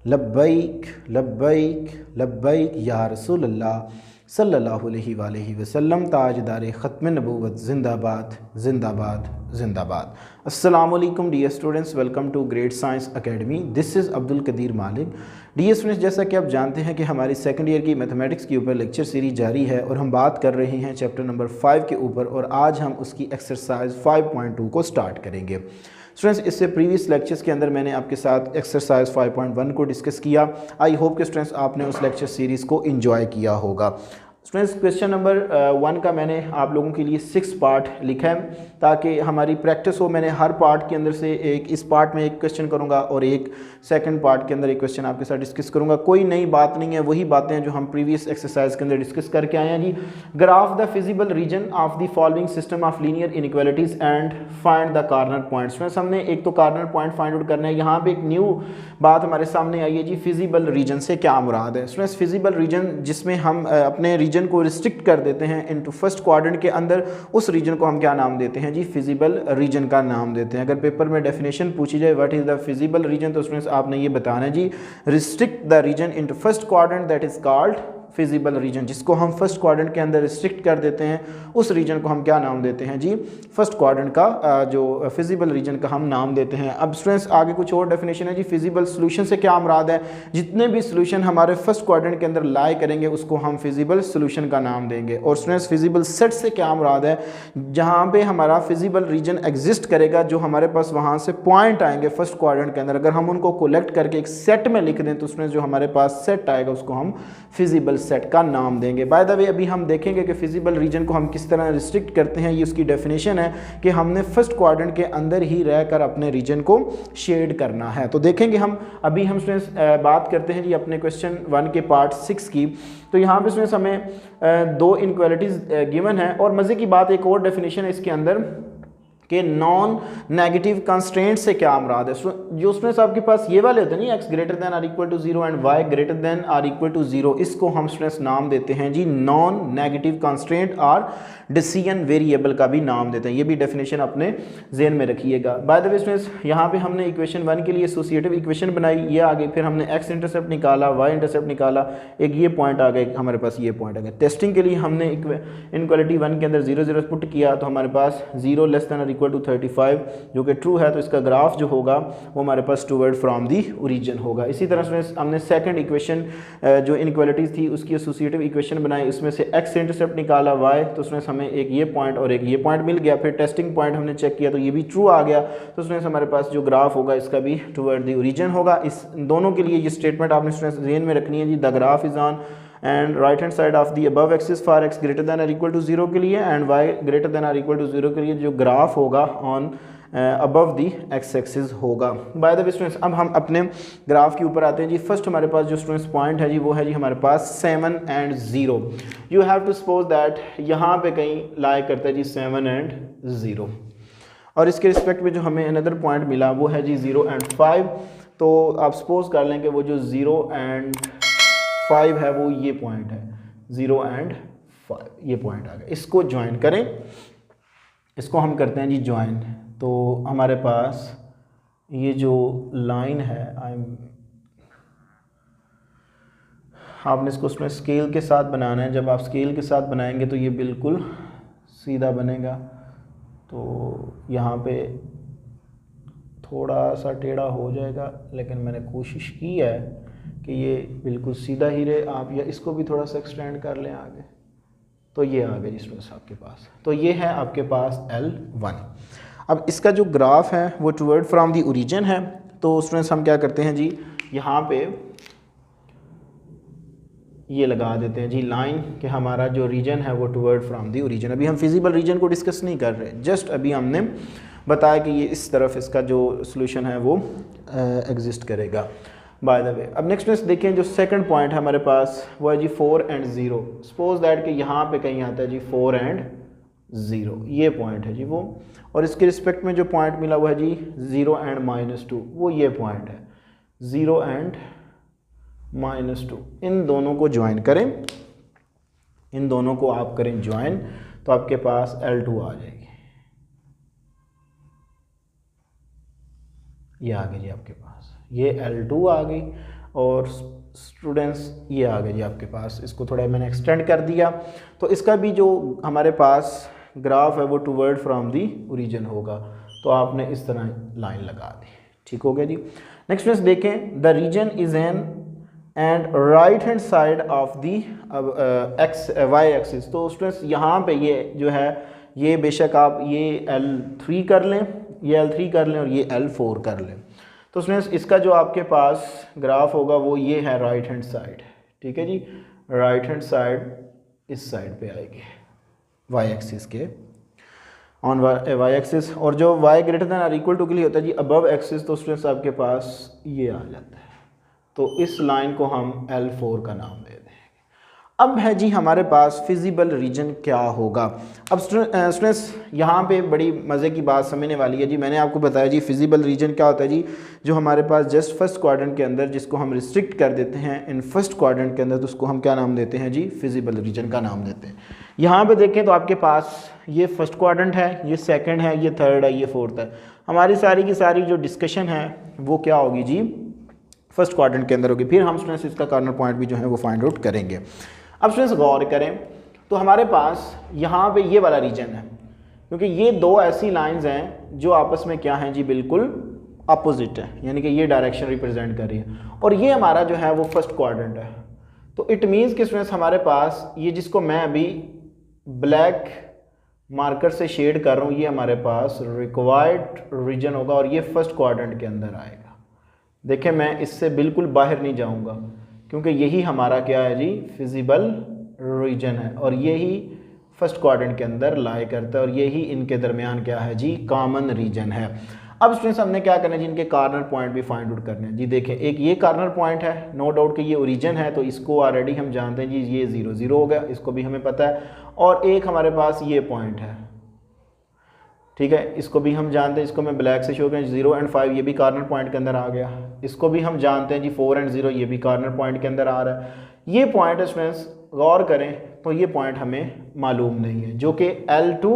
लब्बैक लब्बैक लब्बैक या रसूल अल्लाह सल्लल्लाहु अलैहि वसल्लम। ताजदार ख़त्म नबूवत ज़िंदाबाद ज़िंदाबाद ज़िंदाबाद। अस्सलामु अलैकुम dear students, welcome to great science academy. This is Abdul Qadir Malik. Dear students, जैसा कि आप जानते हैं कि हमारी सेकंड ईयर की मैथमेटिक्स के ऊपर लेक्चर सीरीज जारी है और हम बात कर रहे हैं चैप्टर नंबर 5 के ऊपर, और आज हम उसकी एक्सरसाइज 5.2 को स्टार्ट करेंगे। स्टूडेंट्स, इससे प्रीवियस लेक्चर्स के अंदर मैंने आपके साथ एक्सरसाइज 5.1 को डिस्कस किया। आई होप कि स्टूडेंट्स आपने उस लेक्चर सीरीज़ को एंजॉय किया होगा। स्टूडेंट्स, क्वेश्चन नंबर 1 का मैंने आप लोगों के लिए 6 पार्ट लिखा है ताकि हमारी प्रैक्टिस हो। मैंने हर पार्ट के अंदर से इस पार्ट में एक क्वेश्चन करूंगा और एक सेकंड पार्ट के अंदर एक क्वेश्चन आपके साथ डिस्कस करूंगा। कोई नई बात नहीं है, वही बातें हैं जो हम प्रीवियस एक्सरसाइज के अंदर डिस्कस करके आए हैं जी। Graph the feasible region of the following system of linear inequalities and find the corner points. Friends, हमने एक तो कॉर्नर पॉइंट फाइंड आउट करना है। यहाँ पे एक न्यू बात हमारे सामने आई है जी, फिजिबल रीजन से क्या मुराद है। स्टूडेंट्स, फिजिबल रीजन जिसमें हम अपने रीजन को रिस्ट्रिक्ट कर देते हैं इनटू फर्स्ट क्वाड्रेंट के अंदर, उस रीजन को हम क्या नाम देते हैं जी, फिजिबल रीजन का नाम देते हैं। अगर पेपर में डेफिनेशन पूछी जाए what is the feasible region, तो स्टूडेंट्स आपने ये बताना है जी, restrict the region into first quadrant that is called feasible region. जिसको हम फर्स्ट क्वाड्रेंट के अंदर रिस्ट्रिक्ट कर देते हैं उस रीजन को हम क्या नाम देते हैं जी, फर्स्ट क्वाड्रेंट का जो फिजिबल रीजन का हम नाम देते हैं। अब स्टूडेंट्स आगे कुछ और डेफिनेशन है जी, फिजिबल सोल्यूशन से क्या मुराद है, जितने भी सोल्यूशन हमारे फर्स्ट क्वाड्रेंट के अंदर लाई करेंगे उसको हम फिजिबल सोल्यूशन का नाम देंगे। और स्टूडेंट्स, फिजिबल सेट से क्या मुराद है, जहाँ पे हमारा फिजिबल रीजन एग्जिस्ट करेगा, जो हमारे पास वहाँ से पॉइंट आएंगे फर्स्ट क्वाड्रेंट के अंदर, अगर हम उनको कलेक्ट करके एक सेट में लिख दें तो स्टूडेंट्स जो हमारे पास सेट आएगा उसको हम फिजिबल सेट का नाम देंगे। बाय द वे, अभी हम देखेंगे कि फिजिबल रीजन को हम किस तरह रिस्ट्रिक्ट करते हैं। ये उसकी डेफिनेशन है कि हमने फर्स्ट क्वाड्रेंट के अंदर ही रहकर अपने रीजन को शेड करना है। तो देखेंगे हम अभी हम स्टूडेंट्स बात करते हैं जी अपने क्वेश्चन 1 के पार्ट 6 की। तो यहाँ पे स्टूडेंट्स हमें 2 इनक्वालिटीज गिवन है, और मज़े की बात एक और डेफिनेशन है इसके अंदर कि नॉन नेगेटिव कंस्ट्रेंट से क्या मुराद है। जो स्टूडेंट्स आपके पास ये वाले होते हैं नहीं, x greater than or equal to 0 and Y greater than or equal to 0, इसको हम स्टूडेंट्स नाम देते हैं जी नॉन नेगेटिव कंस्ट्रेंट और डिसीजन वेरिएबल का भी नाम देते हैं। ये भी डेफिनेशन अपने जेहन में रखिएगा। बाय द वे स्टूडेंट्स, यहाँ पे हमने इक्वेशन 1 के लिए एसोसिएटिव इक्वेशन बनाई, ये आगे फिर हमने एक्स इंटरसेप्ट निकाला, वाई इंटरसेप्ट निकाला, एक ये पॉइंट आ गया, हमारे पास ये पॉइंट आ गया। टेस्टिंग के लिए हमने इनक्वालिटी 1 के अंदर 0 0 पुट किया, तो हमारे पास 0 less than or equal to 35 जो कि ट्रू है, तो इसका ग्राफ जो होगा वो हमारे पास टूवर्ड फ्रॉम दी ओरिजिन होगा। इसी तरह से हमने सेकंड इक्वेशन जो इनक्वालिटीज थी उसकी एसोसिएटिव इक्वेशन बनाई, उसमें से एक्स इंटरसेप्ट निकाला, वाई, तो उसमें हमें एक ये पॉइंट और एक ये पॉइंट मिल गया। फिर टेस्टिंग पॉइंट हमने चेक किया तो ये भी ट्रू आ गया, तो उसमें हमारे पास जो ग्राफ होगा इसका भी टूवर्ड दी ओरिजिन होगा। इस दोनों के लिए ये स्टेटमेंट आपने स्टूडेंट्स ज़हन में रखनी है जी, the graph is on and right hand side of the above axis for x greater than or equal to 0 के लिए, and Y greater than or equal to 0 के लिए जो ग्राफ होगा on above the X axis होगा। By the way students, अब हम अपने ग्राफ के ऊपर आते हैं जी। फर्स्ट हमारे पास जो स्टूडेंट्स पॉइंट है जी वो है जी हमारे पास 7 and 0। You have to suppose that यहाँ पे कहीं लाई करता है जी 7 एंड 0, और इसके रिस्पेक्ट में जो हमें अनदर पॉइंट मिला वो है जी 0 एंड 5। तो आप सपोज कर लें कि वो जो 0 एंड 5 है वो ये पॉइंट है, 0 एंड 5 ये पॉइंट आ गया। इसको ज्वाइन करें, इसको हम करते हैं जी ज्वाइन। तो हमारे पास ये जो लाइन है आपने इसको उसमें स्केल के साथ बनाना है। जब आप स्केल के साथ बनाएंगे तो ये बिल्कुल सीधा बनेगा। तो यहाँ पे थोड़ा सा टेढ़ा हो जाएगा, लेकिन मैंने कोशिश की है कि ये बिल्कुल सीधा ही रहे। आप या इसको भी थोड़ा सा एक्सटेंड कर लें आगे, तो ये आ गया स्टूडेंट्स आपके पास। तो ये है आपके पास L1। अब इसका जो ग्राफ है वो टूवर्ड फ्रॉम दी ओरिजिन है। तो स्टूडेंट्स हम क्या करते हैं जी, यहाँ पे ये लगा देते हैं जी लाइन कि हमारा जो रीजन है वो टूवर्ड फ्रॉम दी ओरिजिन। अभी हम फिजिबल रीजन को डिस्कस नहीं कर रहे, जस्ट अभी हमने बताया कि ये इस तरफ इसका जो सोल्यूशन है वो एग्जिस्ट करेगा। बाय द वे, अब नेक्स्ट देखें जो सेकंड पॉइंट है हमारे पास वो है जी 4 एंड 0। सपोज दैट कि यहाँ पे कहीं आता है जी 4 एंड 0, ये पॉइंट है जी वो, और इसके रिस्पेक्ट में जो पॉइंट मिला हुआ है जी 0 एंड -2, वो ये पॉइंट है 0 एंड -2। इन दोनों को ज्वाइन करें, इन दोनों को आप करें ज्वाइन, तो आपके पास L2 आ जाएगी। ये आ गई जी आपके पास, ये L2 आ गई। और स्टूडेंट्स ये आ गए जी आपके पास, इसको थोड़ा मैंने एक्सटेंड कर दिया। तो इसका भी जो हमारे पास ग्राफ है वो टूवर्ड फ्रॉम दी ओरिजिन होगा, तो आपने इस तरह लाइन लगा दी। ठीक हो गया जी। नेक्स्ट फ्रेंड्स देखें, the region is an and right hand side of the x y axis. तो स्टूडेंट्स यहाँ पे ये जो है ये बेशक आप ये L3 कर लें, ये L3 कर लें और ये L4 कर लें। तो स्टूडेंट्स इसका जो आपके पास ग्राफ होगा वो ये है राइट हैंड साइड। ठीक है जी, राइट हैंड साइड इस साइड पे आएगी वाई एक्सिस के ऑन वाई एक्सिस, और जो y greater than or equal to के लिए होता है जी अबव एक्सिस, तो स्टूडेंट्स आपके पास ये आ जाता है। तो इस लाइन को हम L4 का नाम दे देंगे। अब है जी हमारे पास फिजिबल रीजन क्या होगा। अब स्टूडेंट्स यहाँ पे बड़ी मज़े की बात समझने वाली है जी। मैंने आपको बताया जी फिजिबल रीजन क्या होता है जी, जो हमारे पास जस्ट फर्स्ट क्वाड्रेंट के अंदर जिसको हम रिस्ट्रिक्ट कर देते हैं इन फर्स्ट क्वाड्रेंट के अंदर, तो उसको हम क्या नाम देते हैं जी, फिजिबल रीजन का नाम देते हैं। यहाँ पे देखें तो आपके पास ये फर्स्ट क्वाड्रेंट है, ये सेकंड है, ये थर्ड है, ये फोर्थ है। हमारी सारी की सारी जो डिस्कशन है वो क्या होगी जी, फर्स्ट क्वाड्रेंट के अंदर होगी। फिर हम स्टूडेंट्स इसका कॉर्नर पॉइंट भी जो है वो फाइंड आउट करेंगे। अब स्टूडेंट्स गौर करें तो हमारे पास यहाँ पे ये वाला रीजन है, क्योंकि ये दो ऐसी लाइंस हैं जो आपस में क्या हैं जी, बिल्कुल अपोजिट है, यानी कि ये डायरेक्शन रिप्रेजेंट कर रही है, और ये हमारा जो है वो फर्स्ट क्वाड्रेंट है। तो इट मीन्स कि स्टूडेंट्स हमारे पास ये जिसको मैं अभी ब्लैक मार्कर से शेड कर रहा हूँ, ये हमारे पास रिक्वायर्ड रीजन होगा और ये फर्स्ट क्वाड्रेंट के अंदर आएगा। देखें मैं इससे बिल्कुल बाहर नहीं जाऊँगा, क्योंकि यही हमारा क्या है जी, फिजिबल रीजन है, और यही फर्स्ट क्वाड्रेंट के अंदर लाई करता है, और यही इनके दरमियान क्या है जी, कॉमन रीजन है। अब स्टूडेंट्स हमने क्या करना है जी, इनके कॉर्नर पॉइंट भी फाइंड आउट करने हैं जी। देखें एक ये कॉर्नर पॉइंट है, नो डाउट कि ये ओरिजिन है, तो इसको ऑलरेडी हम जानते हैं जी, ये 0 0 हो गया, इसको भी हमें पता है। और एक हमारे पास ये पॉइंट है, ठीक है, इसको भी हम जानते हैं, इसको मैं ब्लैक से शो करें, 0 और 5 ये भी कॉर्नर पॉइंट के अंदर आ गया। इसको भी हम जानते हैं जी 4 और 0 ये भी कॉर्नर पॉइंट के अंदर आ रहा है। ये पॉइंट है स्टूडेंट्स, गौर करें तो ये पॉइंट हमें मालूम नहीं है, जो कि L2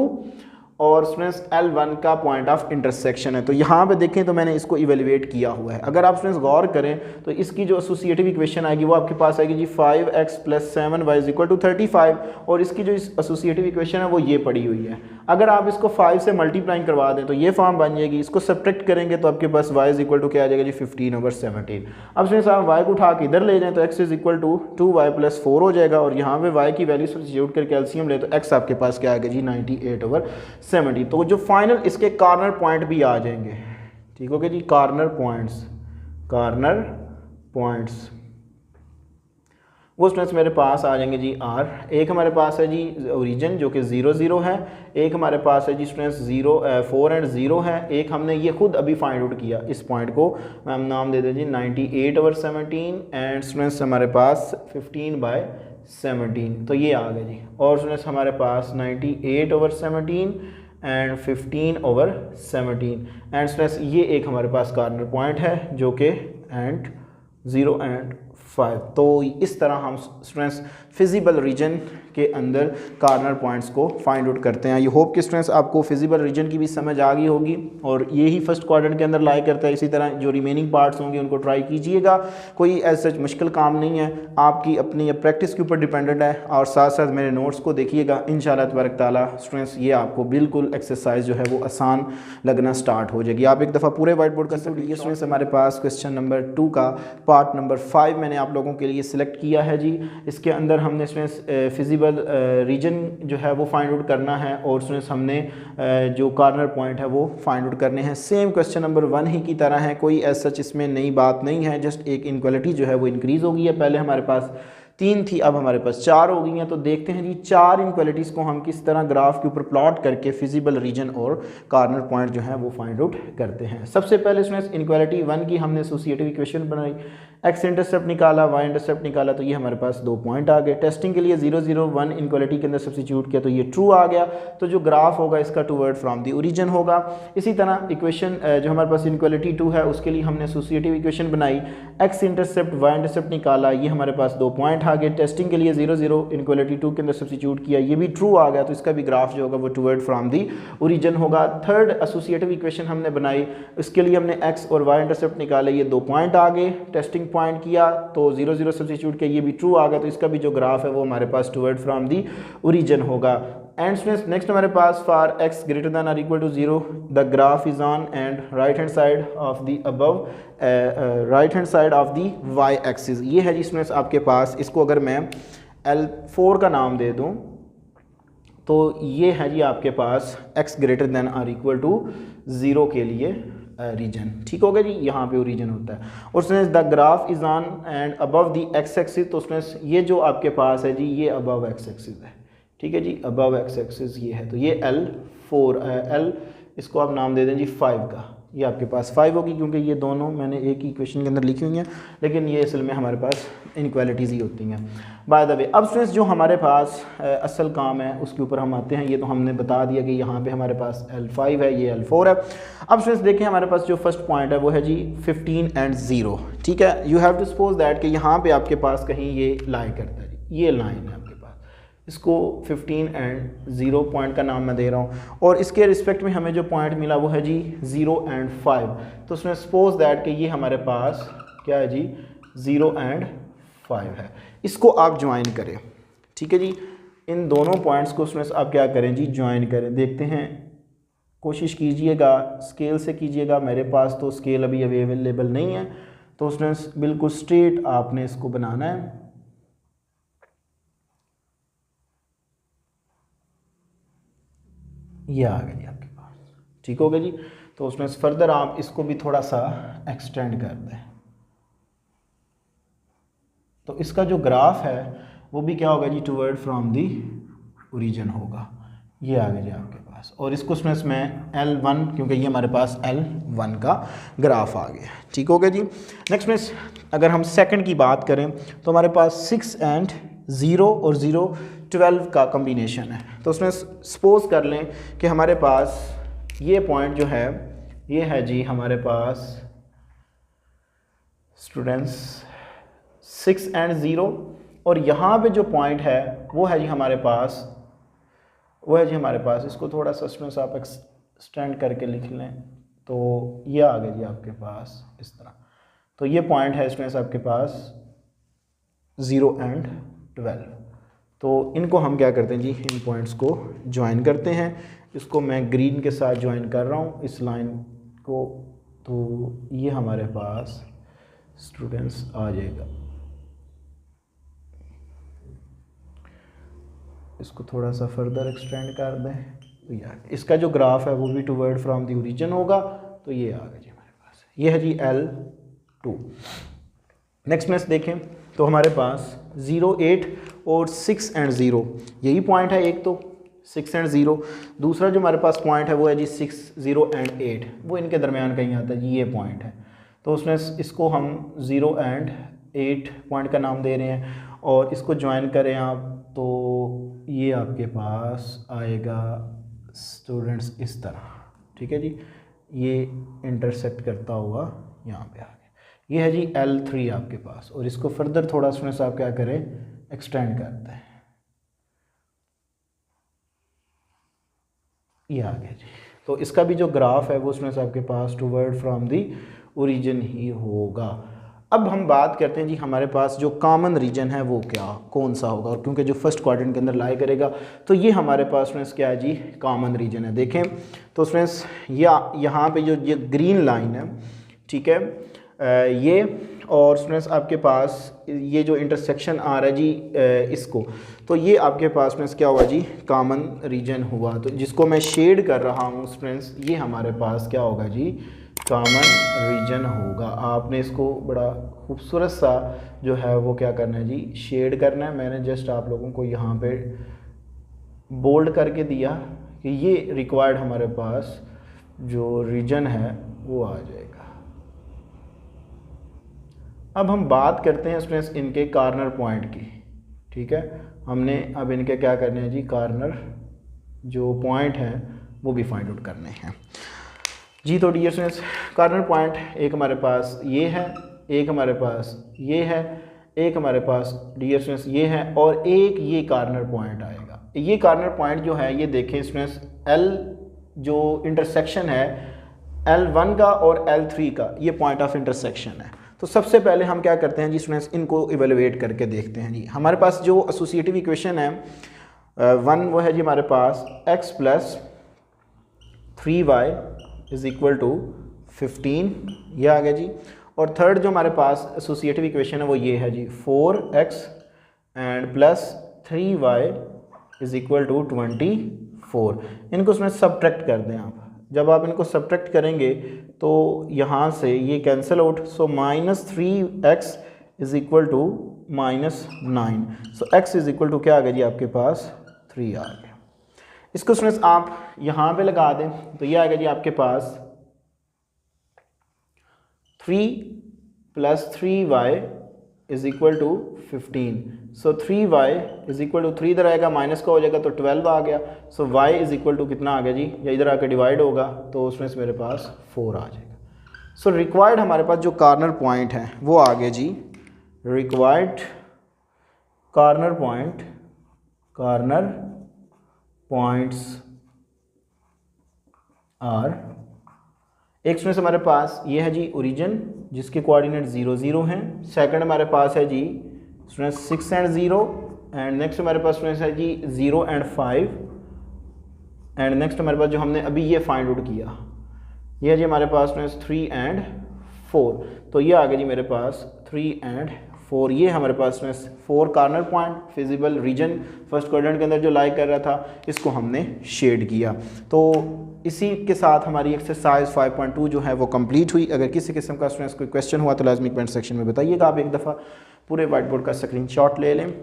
और स्टूडेंट्स L1 का पॉइंट ऑफ इंटरसेक्शन है। तो यहाँ पे देखें तो मैंने इसको इवेल्युएट किया हुआ है। अगर आप स्टूडेंट्स गौर करें तो इसकी जो एसोसिएटिव इक्वेशन आएगी वो आपके पास आएगी जी 5x + 7y = 35, और इसकी जो एसोसिएटिव इक्वेशन है वो ये पड़ी हुई है। अगर आप इसको 5 से मल्टीप्लाइंग करवा दें तो ये फॉर्म बन जाएगी, इसको सब्ट्रैक्ट करेंगे तो आपके पास y = क्या आ जाएगा जी, 15/17। अब स्टूडेंट्स आप y को उठा के इधर ले जाएं तो x = 2y + 4 हो जाएगा, और यहाँ पे y की वैल्यू सब्स्टिट्यूट करके एलसीएम ले तो x आपके पास क्या आ गया जी, 98/70। तो जो फाइनल इसके कॉर्नर पॉइंट भी आ जाएंगे। ठीक हो गया जी, कॉर्नर पॉइंट्स वो स्टूडेंट्स मेरे पास आ जाएंगे जी R। एक हमारे पास है जी ओरिजिन जो कि 0 0 है, एक हमारे पास है जी स्टूडेंट्स 4 और 0 है, एक हमने ये खुद अभी फाइंड आउट किया। इस पॉइंट को हम नाम दे दें जी 98/17, एंड स्टूडेंट्स हमारे पास 15/17, तो ये आ गया जी। और स्टूडेंट्स हमारे पास 98/17 एंड 15/17, एंड स्टूडेंट्स ये एक हमारे पास कॉर्नर पॉइंट है जो कि 0 और 5। तो इस तरह हम स्टूडेंट्स फिजिबल रीजन के अंदर कॉर्नर पॉइंट्स को फाइंड आउट करते हैं। आई होप कि स्टूडेंट्स आपको फिजिबल रीजन की भी समझ आ गई होगी, और यही फर्स्ट क्वाड्रेंट के अंदर लाई करता है। इसी तरह जो रिमेनिंग पार्ट्स होंगे उनको ट्राई कीजिएगा, कोई ऐसा मुश्किल काम नहीं है, आपकी अपनी प्रैक्टिस के ऊपर डिपेंडेंट है। और साथ साथ मेरे नोट्स को देखिएगा, इंशाल्लाह तबारक ताला स्टूडेंट्स ये आपको बिल्कुल एक्सरसाइज जो है वो आसान लगना स्टार्ट हो जाएगी। आप एक दफ़ा पूरे वाइट बोर्ड का सब लीजिए स्टूडेंट्स। हमारे पास क्वेश्चन नंबर 2 का पार्ट नंबर 5 मैंने आप लोगों के लिए सिलेक्ट किया है जी। इसके अंदर हमने स्टूडेंट्स फिजिबल रीजन जो है वो फाइंड आउट करना है, और स्टूडेंट्स हमने जो कॉर्नर पॉइंट है वो फाइंड आउट करने हैं। सेम क्वेश्चन नंबर 1 ही की तरह है, कोई ऐसा इसमें नई बात नहीं है, जस्ट एक इनक्वालिटी जो है वो इंक्रीज़ हो गई है। पहले हमारे पास 3 थी, अब हमारे पास 4 हो गई हैं। तो देखते हैं जी 4 इनक्वालिटीज़ को हम किस तरह ग्राफ के ऊपर प्लॉट करके फिजिबल रीजन और कॉर्नर पॉइंट जो है वो फाइंड आउट करते हैं। सबसे पहले स्टूडेंट्स इनक्वालिटी 1 की हमने एसोसिएटिव इक्वेशन बनाई, x इंटरसेप्ट निकाला, y इंटरसेप्ट निकाला, तो ये हमारे पास 2 पॉइंट आ गए। टेस्टिंग के लिए 0 0 1 इनक्वालिटी के अंदर सब्स्टिट्यूट किया तो ये ट्रू आ गया, तो जो ग्राफ होगा इसका टूवर्ड फ्रॉम द ओरिजिन होगा। इसी तरह इक्वेशन जो हमारे पास इनक्वालिटी 2 है उसके लिए हमने एसोसिएटिव इक्वेशन बनाई, x इंटरसेप्ट y इंटरसेप्ट निकाला, ये हमारे पास 2 पॉइंट आ गए, टेस्टिंग के लिए 0 0 इनक्वालिटी 2 के अंदर सब्स्टिट्यूट किया, ये भी ट्रू आ गया, तो इसका भी ग्राफ जो होगा वो टुवर्ड फ्रॉम दी ओरिजिन होगा। थर्ड एसोसिएटिव इक्वेशन हमने बनाई, इसके लिए हमने एक्स और वाई इंटरसेप्ट निकाले, ये 2 पॉइंट आ गए, टेस्टिंग पॉइंट किया तो 0 0 सब्स्टिट्यूट किया, ये भी ट्रू आ गया, तो इसका भी जो ग्राफ है वो हमारे पास टुवर्ड फ्रॉम दी ओरिजिन होगा। एंड स्टूडेंट्स नेक्स्ट हमारे पास for x greater than or equal to 0 the graph is on and right hand side of the above right hand side of the y axis. ये है जी students आपके पास, इसको अगर मैं L4 का नाम दे दूं तो ये है जी आपके पास x greater than or equal to 0 के लिए रीजन। ठीक हो गया जी, यहाँ पे ओरिजिन होता है। और students the graph is on and above the x axis, तो स्टूडेंट्स ये जो आपके पास है जी ये अबव एक्स एक्सिस है। ठीक है जी, अबव एक्स एक्सिस ये है, तो ये L4 L इसको आप नाम दे दें जी 5 का, ये आपके पास 5 होगी क्योंकि ये दोनों मैंने एक ही इक्वेशन के अंदर लिखी हुई हैं, लेकिन ये असल में हमारे पास इनक्वालिटीज़ ही होती हैं। बाय द वे अब स्टूडेंट्स जो हमारे पास असल काम है उसके ऊपर हम आते हैं। ये तो हमने बता दिया कि यहाँ पे हमारे पास L5 है, ये L4 है। अब स्टूडेंट्स देखें हमारे पास जो फर्स्ट पॉइंट है वो है जी 15 एंड 0। ठीक है, you have to suppose that कि यहाँ पे आपके पास कहीं ये लाई करता है जी, ये लाइन है आपके पास, इसको 15 एंड 0 पॉइंट का नाम मैं दे रहा हूँ, और इसके रिस्पेक्ट में हमें जो पॉइंट मिला वो है जी 0 एंड 5। तो उसमें सपोज दैट कि ये हमारे पास क्या है जी 0 एंड 5 है, इसको आप ज्वाइन करें। ठीक है जी, इन दोनों पॉइंट्स को उसमें आप क्या करें जी ज्वाइन करें। देखते हैं, कोशिश कीजिएगा स्केल से कीजिएगा, मेरे पास तो स्केल अभी अवेलेबल नहीं है, तो उसमें बिल्कुल स्ट्रेट आपने इसको बनाना है। ये आ गया जी आपके पास। ठीक हो गया जी, तो उसमें फर्दर आप इसको भी थोड़ा सा एक्सटेंड कर दें, तो इसका जो ग्राफ है वो भी क्या होगा जी टुवर्ड फ्रॉम दी ओरिजिन होगा। ये आ गया जी आपके पास, और इसको उसमें L1 क्योंकि ये हमारे पास L1 का ग्राफ आ गया। ठीक हो गया जी। नेक्स्ट में अगर हम सेकंड की बात करें तो हमारे पास 6 एंड 0 और 0 12 का कम्बिनेशन है। तो उसमें सपोज कर लें कि हमारे पास ये पॉइंट जो है ये है जी हमारे पास स्टूडेंट्स 6 एंड 0, और यहाँ पे जो पॉइंट है वो है जी हमारे पास, वो है जी हमारे पास, इसको थोड़ा सा स्टूडेंट्स आप एक्सटेंड करके लिख लें, तो ये आ गया जी आपके पास इस तरह। तो ये पॉइंट है स्टूडेंट्स आपके पास 0 एंड 12, तो इनको हम क्या करते हैं जी इन पॉइंट्स को ज्वाइन करते हैं। इसको मैं ग्रीन के साथ ज्वाइन कर रहा हूँ इस लाइन को, तो ये हमारे पास स्टूडेंट्स आ जाएगा। इसको थोड़ा सा फर्दर एक्सटेंड कर दें, तो यार इसका जो ग्राफ है वो भी टुवर्ड फ्रॉम दी ओरिजिन होगा, तो ये आ गया जी हमारे पास, ये है जी L2। नेक्स्ट में देखें तो हमारे पास 0 8 और 6 एंड 0 यही पॉइंट है, एक तो 6 एंड 0, दूसरा जो हमारे पास पॉइंट है वो है जी 6 0 एंड 8, वो इनके दरमियान कहीं आता है जी, ये पॉइंट है। तो उसमें इसको हम 0 एंड 8 पॉइंट का नाम दे रहे हैं, और इसको ज्वाइन करें आप तो ये आपके पास आएगा स्टूडेंट्स इस तरह। ठीक है जी, ये इंटरसेक्ट करता हुआ यहाँ पे आ गया, ये है जी L3 आपके पास, और इसको फर्दर थोड़ा स्टूडेंट्स आप क्या करें एक्सटेंड करते हैं, ये आ गया जी। तो इसका भी जो ग्राफ है वो स्टूडेंट्स आपके पास टुवर्ड फ्रॉम दी ओरिजिन ही होगा। अब हम बात करते हैं जी हमारे पास जो कॉमन रीजन है वो क्या कौन सा होगा, और क्योंकि जो फर्स्ट क्वाड्रेंट के अंदर लाई करेगा तो ये हमारे पास स्टूडेंट्स क्या है जी कॉमन रीजन है। देखें तो स्टूडेंट्स यहाँ पे जो ये ग्रीन लाइन है, ठीक है, ये, और स्टूडेंट्स आपके पास ये जो इंटरसेक्शन आ रहा है जी इसको, तो ये आपके पास स्टूडेंट्स क्या हुआ जी कॉमन रीजन हुआ। तो जिसको मैं शेड कर रहा हूँ स्टूडेंट्स, ये हमारे पास क्या होगा जी कॉमन रीजन होगा। आपने इसको बड़ा खूबसूरत सा जो है वो क्या करना है जी शेड करना है। मैंने जस्ट आप लोगों को यहाँ पे बोल्ड करके दिया कि ये रिक्वायर्ड हमारे पास जो रीजन है वो आ जाएगा। अब हम बात करते हैं स्टूडेंट्स इनके कॉर्नर पॉइंट की। ठीक है, हमने अब इनके क्या करने हैं जी कॉर्नर जो पॉइंट हैं वो भी फाइंड आउट करने हैं जी। तो डियर स्टूडेंट्स कॉर्नर पॉइंट एक हमारे पास ये है, एक हमारे पास ये है, एक हमारे पास डियर स्टूडेंट्स ये है, और एक ये कार्नर पॉइंट आएगा। ये कार्नर पॉइंट जो है ये देखें स्टूडेंट्स, L जो इंटरसेक्शन है L1 का और L3 का, ये पॉइंट ऑफ इंटरसेक्शन है। तो सबसे पहले हम क्या करते हैं जी स्टूडेंट्स, इनको इवेलुएट करके देखते हैं जी। हमारे पास जो एसोसिएटिव इक्वेशन है वन वो है जी हमारे पास x + 3y = 15, ये आ गया जी। और थर्ड जो हमारे पास एसोसिएटिव इक्वेशन है वो ये है जी 4x एंड प्लस 3y = 24। इनको उसमें सब्ट्रैक्ट कर दें आप। जब आप इनको सब्ट्रैक्ट करेंगे तो यहाँ से ये कैंसिल आउट, सो -3x = -9। सो x = क्या आ गया जी आपके पास 3 आ गया। इसको स्टूडेंट्स आप यहाँ पे लगा दें तो ये आ गया जी आपके पास 3 + 3y = 15। सो 3y = 3 इधर आएगा, माइनस का हो जाएगा तो 12 आ गया। सो y = कितना आ गया जी, या इधर आकर डिवाइड होगा तो उसमें से मेरे पास 4 आ जाएगा। सो रिक्वायर्ड हमारे पास जो कार्नर पॉइंट है वो आ गया जी, रिक्वायर्ड कार्नर पॉइंट्स आर, एक स्टूडेंट्स हमारे पास ये है जी ओरिजिन जिसके कोऑर्डिनेट 0 0 हैं। सेकंड हमारे पास है जी स्टूडेंट्स 6 और 0, एंड नेक्स्ट हमारे पास स्टूडेंट्स है जी 0 और 5, एंड नेक्स्ट हमारे पास जो हमने अभी ये फाइंड आउट किया ये है जी हमारे पास स्टूडेंट्स 3 और 4। तो ये आ गया जी मेरे पास 3 और 4। ये हमारे पास में 4 corner point feasible region first quadrant के अंदर जो लाई कर रहा था, इसको हमने शेड किया। तो इसी के साथ हमारी एक्सरसाइज 5.2 जो है वो कंप्लीट हुई। अगर किसी किस्म का स्टूडेंट्स कोई क्वेश्चन हुआ तो लाजमी कमेंट सेक्शन में बताइएगा। आप एक दफ़ा पूरे वाइट बोर्ड का स्क्रीनशॉट ले लें।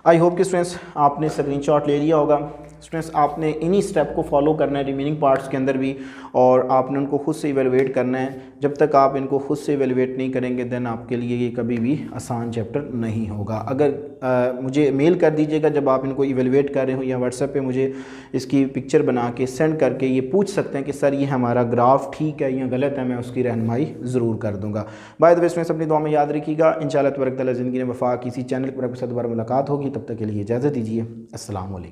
आई होप कि स्टूडेंट्स आपने स्क्रीनशॉट ले लिया होगा। स्टूडेंट्स आपने इन्हीं स्टेप को फॉलो करना है रिमेनिंग पार्ट्स के अंदर भी, और आपने उनको खुद से इवेलुएट करना है। जब तक आप इनको खुद से इवेलुएट नहीं करेंगे देन आपके लिए ये कभी भी आसान चैप्टर नहीं होगा। अगर मुझे मेल कर दीजिएगा जब आप इनको इवेलुएट कर रहे हो, या व्हाट्सएप पे मुझे इसकी पिक्चर बना के सेंड करके ये पूछ सकते हैं कि सर ये हमारा ग्राफ ठीक है या गलत है, मैं उसकी रहनुमाई ज़रूर कर दूँगा। बाय द वे स्टूडेंट्स अपनी दुआ में याद रखिएगा। इंशाअल्लाह तबारक तआला ज़िंदगी में वफ़ा किसी चैनल पर आपके साथ दोबारा मुलाकात होगी। तब तक के लिए इजाज़त दीजिए। अस्सलाम वालेकुम।